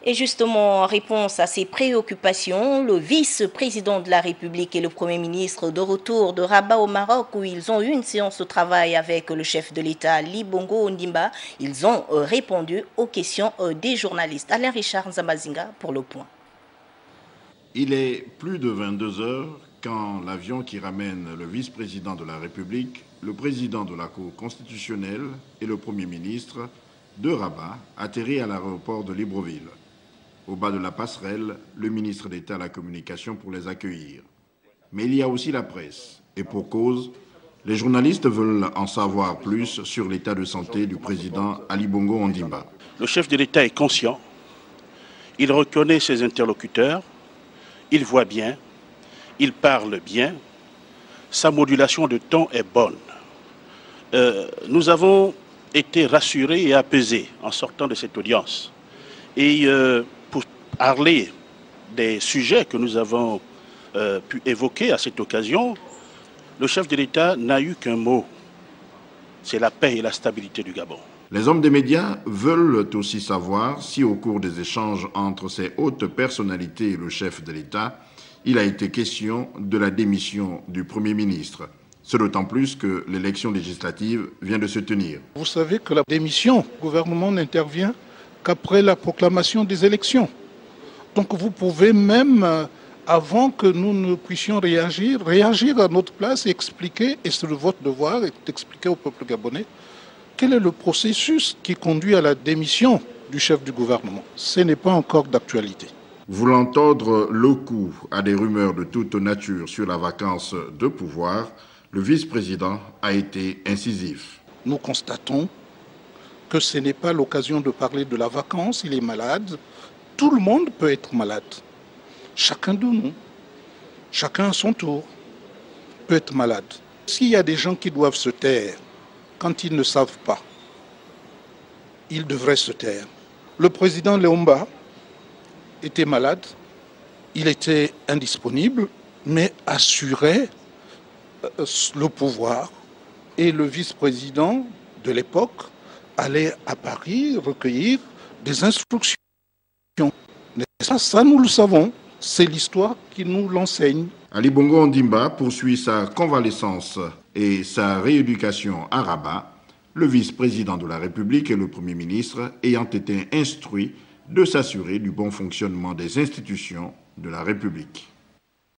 Et justement, en réponse à ces préoccupations, le vice-président de la République et le Premier ministre de retour de Rabat au Maroc, où ils ont eu une séance de travail avec le chef de l'État, Ali Bongo Ondimba, ils ont répondu aux questions des journalistes. Alain Richard Nzamazinga pour le point. Il est plus de 22 heures quand l'avion qui ramène le vice-président de la République, le président de la Cour constitutionnelle et le Premier ministre de Rabat atterrit à l'aéroport de Libreville. Au bas de la passerelle, le ministre d'État à la communication pour les accueillir. Mais il y a aussi la presse. Et pour cause, les journalistes veulent en savoir plus sur l'état de santé du président Ali Bongo Ondimba. Le chef de l'État est conscient. Il reconnaît ses interlocuteurs. Il voit bien. Il parle bien. Sa modulation de ton est bonne. Nous avons été rassurés et apaisés en sortant de cette audience. Et pour parler des sujets que nous avons pu évoquer à cette occasion, le chef de l'État n'a eu qu'un mot, c'est la paix et la stabilité du Gabon. Les hommes des médias veulent aussi savoir si au cours des échanges entre ces hautes personnalités et le chef de l'État, il a été question de la démission du Premier ministre. C'est d'autant plus que l'élection législative vient de se tenir. Vous savez que la démission du gouvernement n'intervient qu'après la proclamation des élections. Donc vous pouvez même, avant que nous ne puissions réagir à notre place et expliquer, et c'est votre devoir, d'expliquer au peuple gabonais, quel est le processus qui conduit à la démission du chef du gouvernement. Ce n'est pas encore d'actualité. Voulant tordre le cou à des rumeurs de toute nature sur la vacance de pouvoir, le vice-président a été incisif. Nous constatons que ce n'est pas l'occasion de parler de la vacance, il est malade. Tout le monde peut être malade. Chacun de nous, chacun à son tour, peut être malade. S'il y a des gens qui doivent se taire quand ils ne savent pas, ils devraient se taire. Le président Léomba était malade, il était indisponible, mais assurait le pouvoir. Et le vice-président de l'époque allait à Paris recueillir des instructions. Ça, nous le savons. C'est l'histoire qui nous l'enseigne. Ali Bongo Ondimba poursuit sa convalescence et sa rééducation à Rabat, le vice-président de la République et le Premier ministre ayant été instruits de s'assurer du bon fonctionnement des institutions de la République.